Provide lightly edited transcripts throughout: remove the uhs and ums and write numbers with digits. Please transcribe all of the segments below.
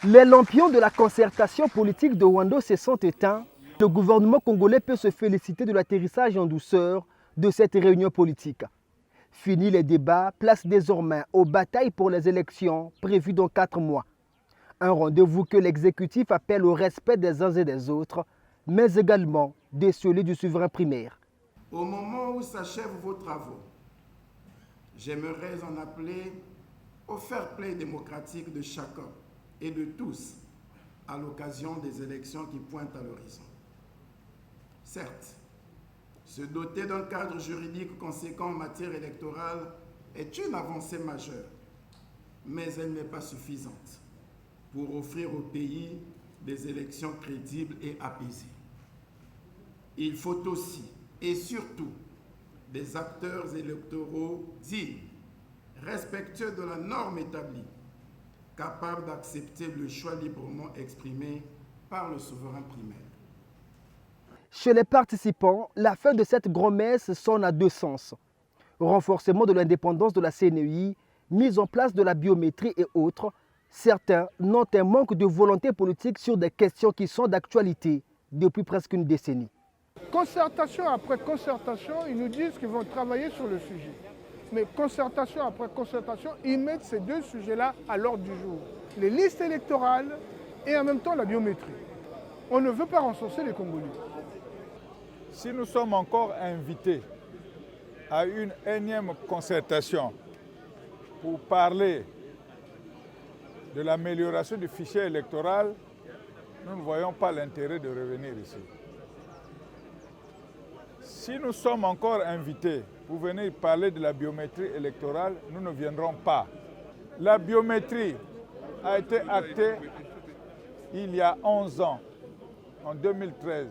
Les lampions de la concertation politique de Ouando se sont éteints. Le gouvernement congolais peut se féliciter de l'atterrissage en douceur de cette réunion politique. Fini les débats, place désormais aux batailles pour les élections prévues dans 4 mois. Un rendez-vous que l'exécutif appelle au respect des uns et des autres, mais également de celui du souverain primaire. Au moment où s'achèvent vos travaux, j'aimerais en appeler au fair-play démocratique de chacun et de tous à l'occasion des élections qui pointent à l'horizon. Certes, se doter d'un cadre juridique conséquent en matière électorale est une avancée majeure, mais elle n'est pas suffisante pour offrir au pays des élections crédibles et apaisées. Il faut aussi et surtout des acteurs électoraux dignes, respectueux de la norme établie, capables d'accepter le choix librement exprimé par le souverain primaire. Chez les participants, la fin de cette grand-messe sonne à 2 sens. Renforcement de l'indépendance de la CNEI, mise en place de la biométrie et autres, certains notent un manque de volonté politique sur des questions qui sont d'actualité depuis presque une décennie. Concertation après concertation, ils nous disent qu'ils vont travailler sur le sujet. Mais concertation après concertation, ils mettent ces 2 sujets-là à l'ordre du jour. Les listes électorales et en même temps la biométrie. On ne veut pas renforcer les Congolais. Si nous sommes encore invités à une énième concertation pour parler de l'amélioration du fichier électoral, nous ne voyons pas l'intérêt de revenir ici. Si nous sommes encore invités pour venir parler de la biométrie électorale, nous ne viendrons pas. La biométrie a été actée il y a 11 ans, en 2013.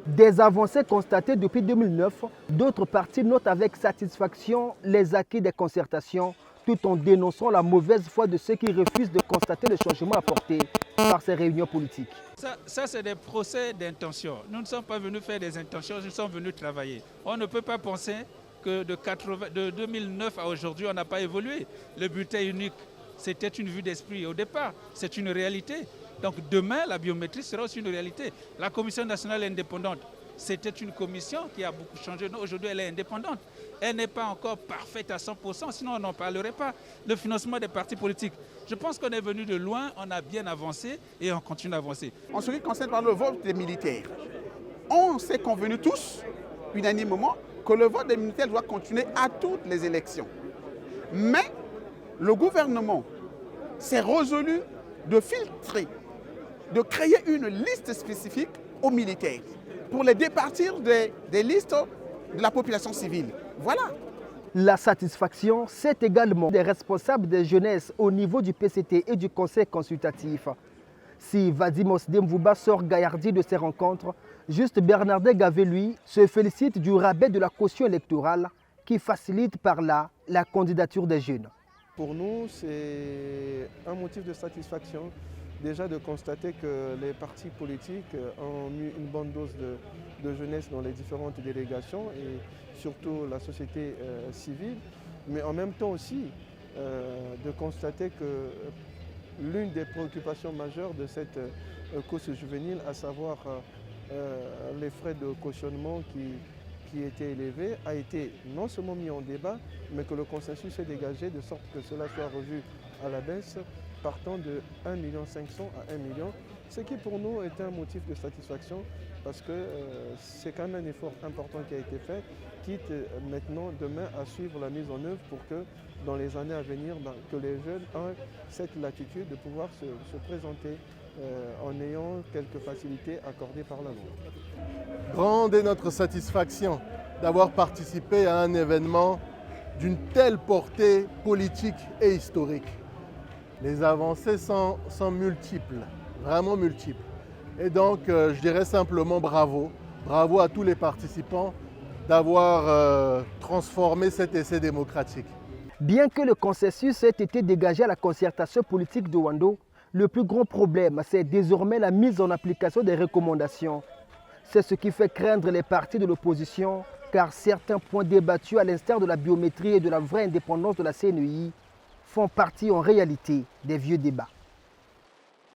Des avancées constatées depuis 2009, d'autres partis notent avec satisfaction les acquis des concertations, tout en dénonçant la mauvaise foi de ceux qui refusent de constater les changements apportés par ces réunions politiques. Ça c'est des procès d'intention. Nous ne sommes pas venus faire des intentions, nous sommes venus travailler. On ne peut pas penser que de 2009 à aujourd'hui, on n'a pas évolué. Le bulletin unique, c'était une vue d'esprit au départ, c'est une réalité. Donc demain, la biométrie sera aussi une réalité. La Commission nationale indépendante, c'était une commission qui a beaucoup changé. Aujourd'hui, elle est indépendante. Elle n'est pas encore parfaite à 100%, sinon on n'en parlerait pas. Le financement des partis politiques. Je pense qu'on est venu de loin, on a bien avancé et on continue d'avancer. En ce qui concerne le vote des militaires, on s'est convenus tous, unanimement, que le vote des militaires doit continuer à toutes les élections. Mais le gouvernement s'est résolu de filtrer, de créer une liste spécifique aux militaires pour les départir des listes de la population civile. Voilà. La satisfaction, c'est également des responsables des jeunesses au niveau du PCT et du Conseil consultatif. Si Vadim Osdemvouba sort gaillardi de ces rencontres, juste Bernardin Gavé, lui, se félicite du rabais de la caution électorale qui facilite par là la candidature des jeunes. Pour nous, c'est un motif de satisfaction déjà de constater que les partis politiques ont mis une bonne dose de jeunesse dans les différentes délégations et surtout la société civile, mais en même temps aussi de constater que l'une des préoccupations majeures de cette cause juvénile, à savoir les frais de cautionnement qui étaient élevés, a été non seulement mis en débat, mais que le consensus est dégagé de sorte que cela soit revu à la baisse, partant de 1,5 million à 1 million, ce qui pour nous est un motif de satisfaction parce que c'est quand même un effort important qui a été fait, quitte maintenant demain à suivre la mise en œuvre pour que dans les années à venir, que les jeunes aient cette latitude de pouvoir se présenter en ayant quelques facilités accordées par la loi. Grande est notre satisfaction d'avoir participé à un événement d'une telle portée politique et historique. Les avancées sont multiples, vraiment multiples. Et donc, je dirais simplement bravo. Bravo à tous les participants d'avoir transformé cet essai démocratique. Bien que le consensus ait été dégagé à la concertation politique de Ouando, le plus grand problème, c'est désormais la mise en application des recommandations. C'est ce qui fait craindre les partis de l'opposition, car certains points débattus, à l'instar de la biométrie et de la vraie indépendance de la CNEI, font partie en réalité des vieux débats.